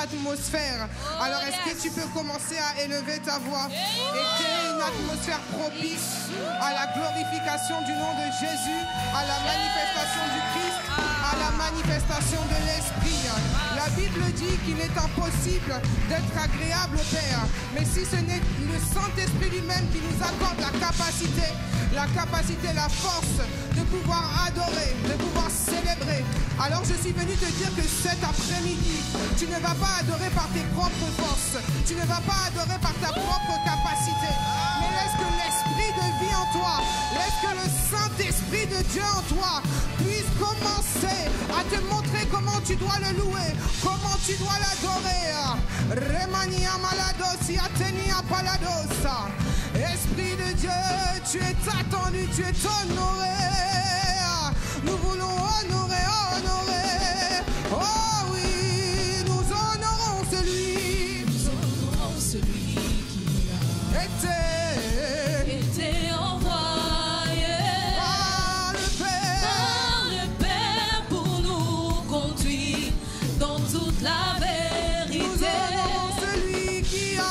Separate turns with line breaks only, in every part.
atmosphère. Alors est-ce que tu peux commencer à élever ta voix et créer une atmosphère propice à la glorification du nom de Jésus, à la manifestation du Christ, à la manifestation de l'Esprit. La Bible dit qu'il est impossible d'être agréable au Père, mais si ce n'est le Saint-Esprit lui-même qui nous accorde la capacité, la force de pouvoir adorer, de pouvoir célébrer. Alors je suis venu te dire que cet après-midi, tu ne vas pas adorer par tes propres forces, tu ne vas pas adorer par ta propre capacité, mais laisse que l'Esprit de vie en toi, laisse que le Saint-Esprit de Dieu en toi puisse commencer à te montrer comment tu dois le louer, comment tu dois l'adorer. Remania malados, atenia paladosa. Esprit de Dieu, tu es attendu, tu es honoré. Nous voulons honorer. Oh oui, nous honorons celui qui a été envoyé par le Père pour nous conduire dans toute la vérité. Nous honorons celui qui a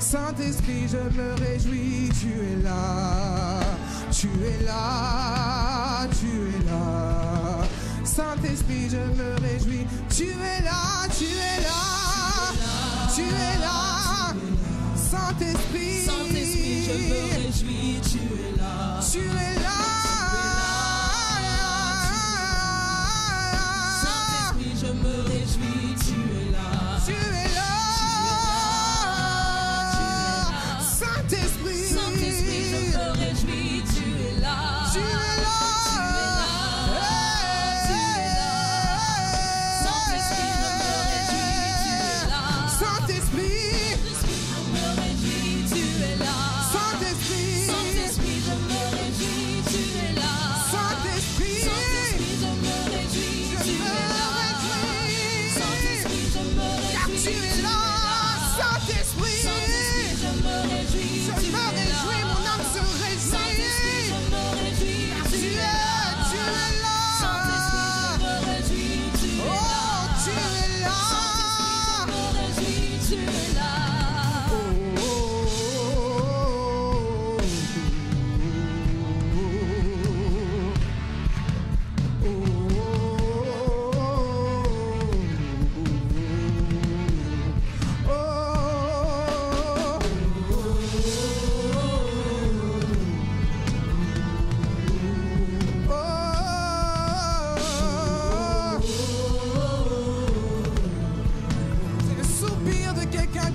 Saint-Esprit, je me réjouis, tu es là, tu es là, tu es là. Saint-Esprit, je me réjouis, tu es là, tu es là, tu es là. Saint-Esprit,
Saint-Esprit, je me
Tu es là.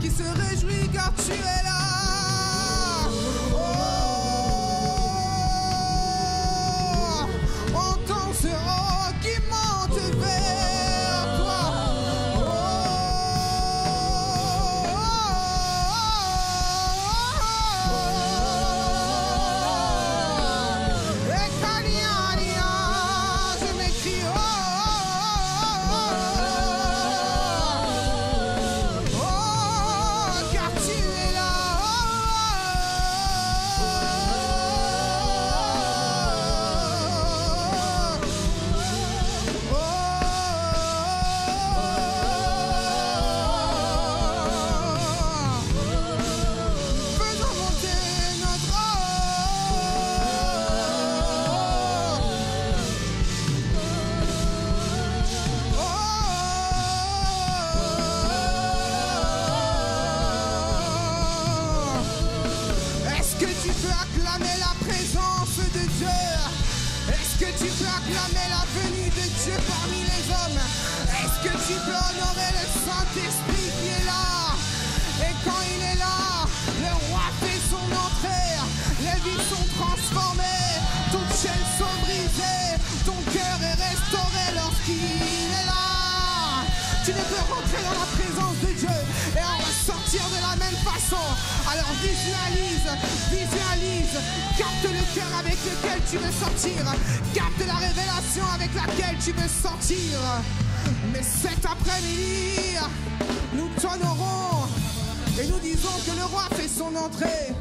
Qui se réjouit car tu es là. Oh, entends ce oh qui monte vers toi. Et Kaliania, je m'écris acclamer la présence de Dieu? Est-ce que tu peux acclamer la venue de Dieu parmi les hommes? Est-ce que tu peux honorer le Saint-Esprit qui est là? Et quand il est là, le roi fait son entrée, les vies sont transformées, toutes chaînes sont brisées, ton cœur est restauré lorsqu'il est là. Tu ne peux rentrer dans la présence de Dieu et en ressortir de la même façon. Alors visualise, capte le cœur avec lequel tu veux sortir, capte la révélation avec laquelle tu veux sortir. Mais cet après-midi, nous t'honorons et nous disons que le roi fait son entrée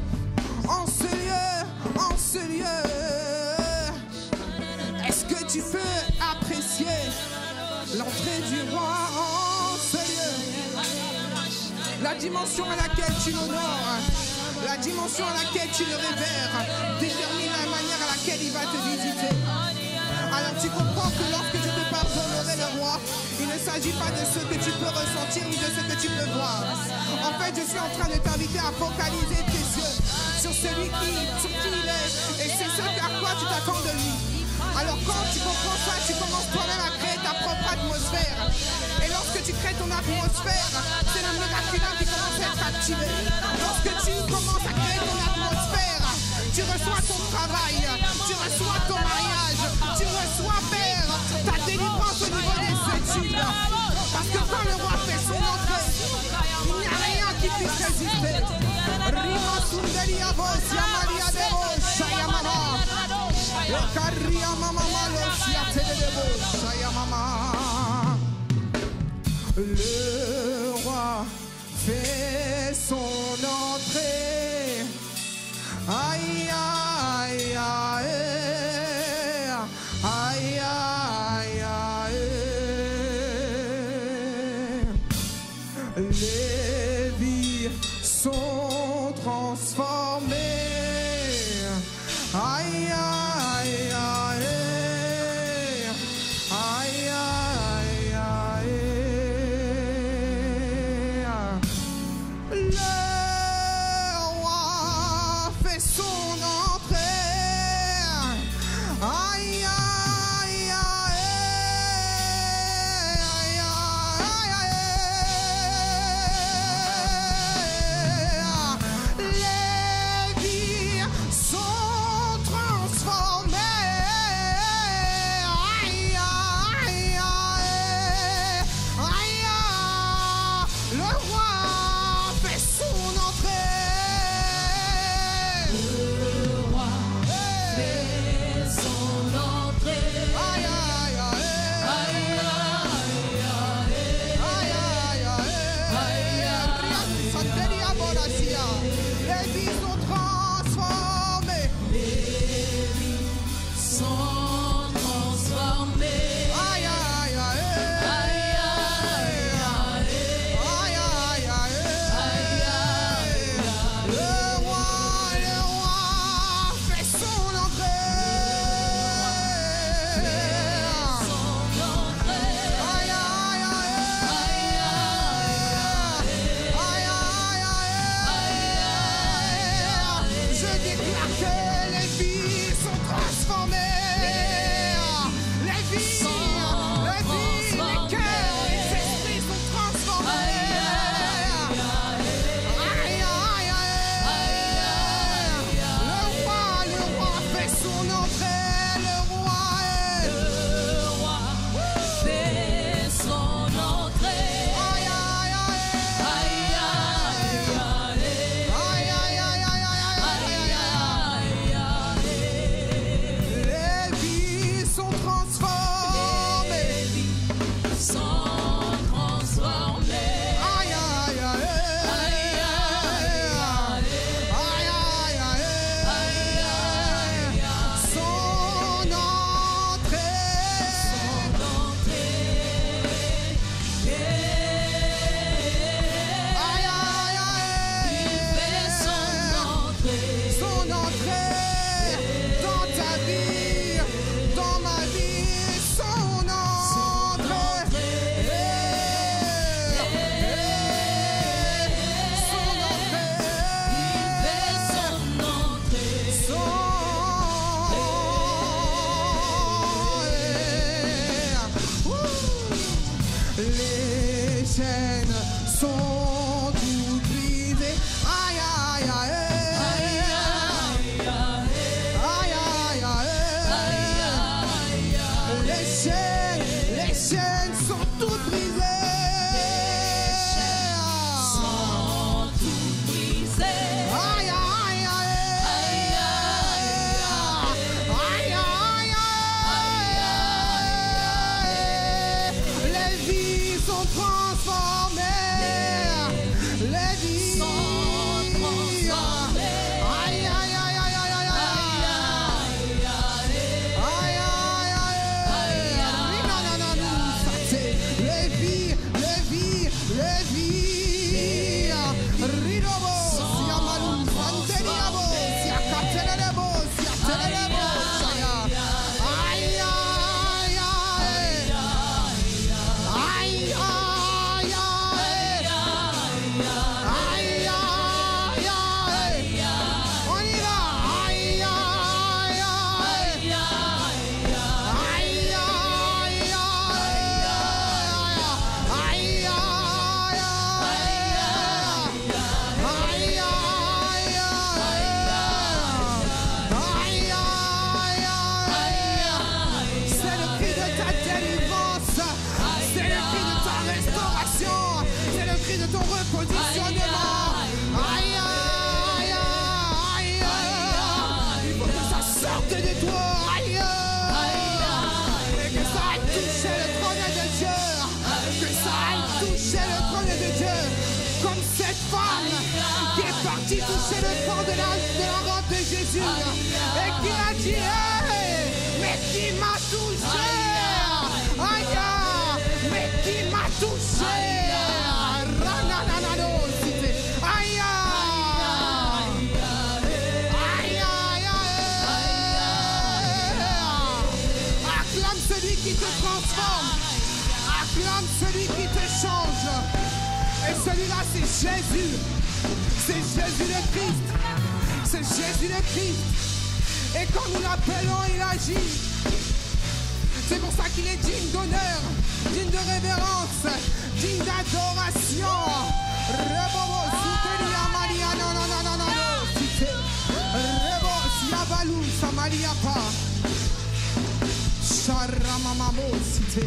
en ce lieu, en ce lieu. Est-ce que tu peux apprécier l'entrée du roi en ce lieu? La dimension à laquelle tu l'honores, la dimension à laquelle tu le révères, détermine la manière à laquelle il va te visiter. Alors tu comprends que lorsque je te parle d'honorer le roi, il ne s'agit pas de ce que tu peux ressentir ni de ce que tu peux voir. En fait, je suis en train de t'inviter à focaliser tes yeux sur celui sur qui il est, et c'est ce à quoi tu t'attends de lui. Alors quand tu comprends ça, tu commences toi-même à créer ta propre atmosphère. Et lorsque tu crées ton atmosphère, c'est le miraculeux qui commence à être activé. Lorsque tu commences à créer ton atmosphère, tu reçois ton travail, tu reçois ton mariage, tu reçois, Père, ta délivrance au niveau des études. Parce que quand le roi fait son entrée, il n'y a rien qui puisse résister. Rima Sundaria Vos, Yamaria Devo, Shayamama. Ekaria Mama Malo, Shiatele Devo, Shayamama. Le roi fait son entrée. Aïe, aïe, aïe, aïe, aïe, aïe. Les vies sont transformées. Aïe, aïe, aïe, aïe, aïe, aïe. Le roi fait son entrée. Aïe, aïe, aïe, aïe, aïe, aïe. Les vies sont transformées. transformés. Les vies, les cœurs, les esprits sont transformés. Aïe, aïe, aïe. Le roi fait son entrée. Le roi
fait son entrée.
Aïe, aïe, aïe.
Aïe, aïe, aïe.
Aïe, aïe, aïe. Les vies sont transformées.
Sont transformés.
Aïe, aïe, aïe. Aïe, aïe, aïe. Son entrée. Aïe, aïe, aïe. Son entrée dans ta vie, dans ma vie, son entrée. Les chaînes sont toutes brisées. Aïe, aïe, aïe. Aïe, aïe, aïe. Les chaînes sont toutes brisées. Aïe, aïe, aïe. Aïe, aïe, aïe. Les vies sont transformées. Les vies sont transformées. Aïe, aïe, aïe, aïe, aïe, aïe. Aïe, aïe, aïe. Non, non, non, non, ça c'est les vies. Ridobo, sia malu, sandeliabo, sia catelebo, sia telebo, sia. Aïe, aïe, aïe. Aïe, aïe, aïe. Aïe, aïe, aïe. On y va. Aïe, aïe, aïe. Aïe, aïe, aïe. Aïe, aïe, aïe. C'est le cri de ta délivrance. C'est le cri de ta restauration. C'est le cri de ton repositionnement. Aïe, aïe, aïe, aïe. Il faut que ça sorte de toi. Aïe, et que ça aille toucher le trône de Dieu. Que ça aille toucher le trône de Dieu. Comme cette femme qui est partie toucher le fond de la robe de Jésus. Et qui a dit, hey, mais qui m'a touché? Aïe, mais qui m'a touché? Rananano, cité. Aïe, aïe, aïe, aïe. Acclame celui qui te transforme. Acclame celui qui te change. Et celui-là, c'est Jésus. C'est Jésus le Christ. C'est Jésus le Christ. Et quand nous l'appelons, il agit. C'est pour ça qu'il est digne d'honneur, digne de révérence, digne d'adoration. Rebobo, souteria Maria, non, non, non, non, non, cité. Rebo, siabalou, samaliapa. Charamamamo, cité.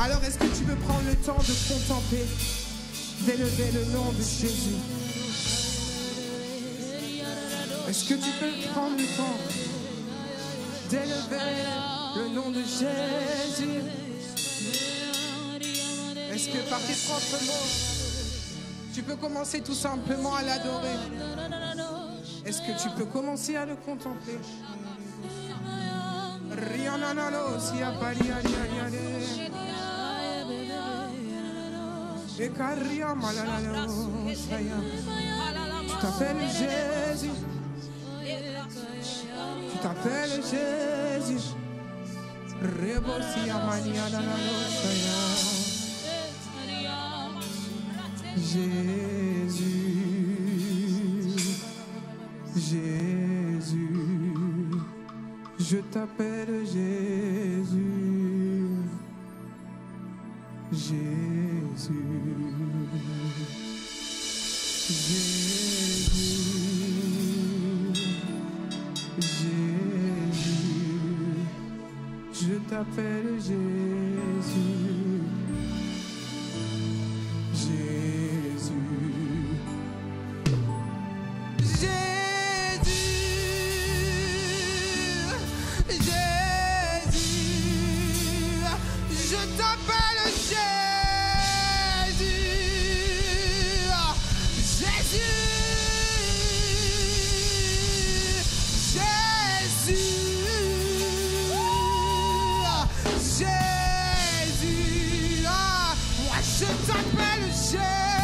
Alors, est-ce que tu veux prendre le temps de contempler, d'élever le nom de Jésus? Est-ce que tu peux prendre le temps d'élever le nom de Jésus? Est-ce que par tes propres mots, tu peux commencer tout simplement à l'adorer? Est-ce que tu peux commencer à le contempler? Tu t'appelles Jésus. Tu t'appelles Jésus. Jésus, Jésus, Je t'appelle Jésus, Jésus, Jésus, Jésus. Je t'appelle Jésus, Jésus, je t'appelle Jésus, moi je t'appelle Jésus,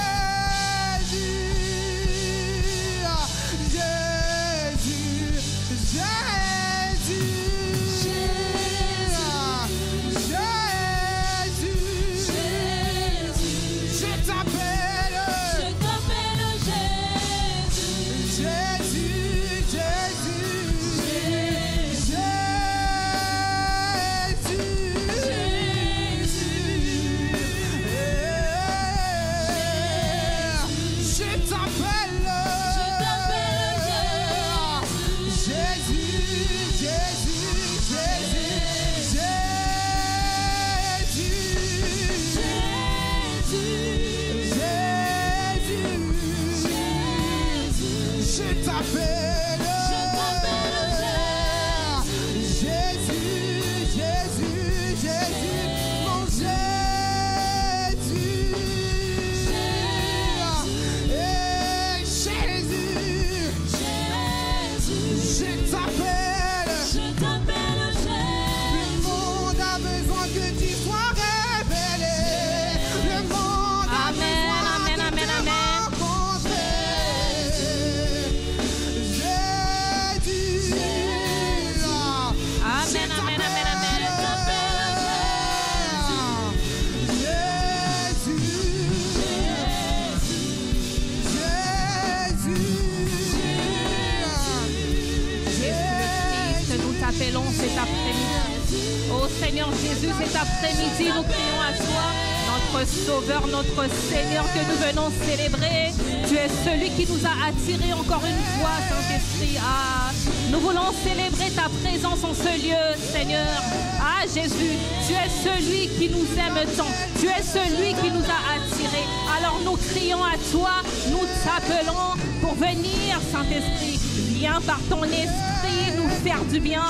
cet après-midi. Oh Seigneur Jésus, cet après-midi, nous crions à toi, notre Sauveur, notre Seigneur, que nous venons célébrer. Tu es celui qui nous a attirés encore une fois, Saint-Esprit. Ah, nous voulons célébrer ta présence en ce lieu, Seigneur. Ah Jésus, tu es celui qui nous aime tant. Tu es celui qui nous a attirés. Alors nous crions à toi, nous t'appelons pour venir, Saint-Esprit. Viens par ton esprit nous faire du bien.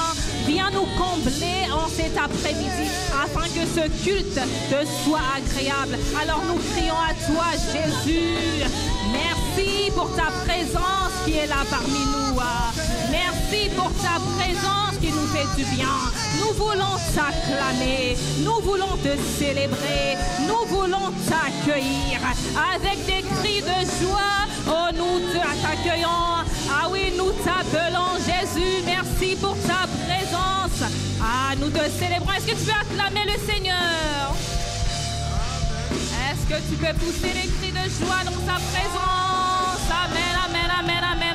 Viens nous combler en cet après-midi afin que ce culte te soit agréable. Alors nous crions à toi, Jésus. Merci pour ta présence qui est là parmi nous. Merci pour ta présence qui nous fait du bien. Nous voulons t'acclamer. Nous voulons te célébrer. Nous voulons t'accueillir avec des cris de joie. Oh, nous t'accueillons. Ah oui, nous t'appelons Jésus. Merci pour ta présence. Ah, nous te célébrons. Est-ce que tu peux acclamer le Seigneur? Est-ce que tu peux pousser les cris de joie dans sa présence? Amen, amen, amen, amen.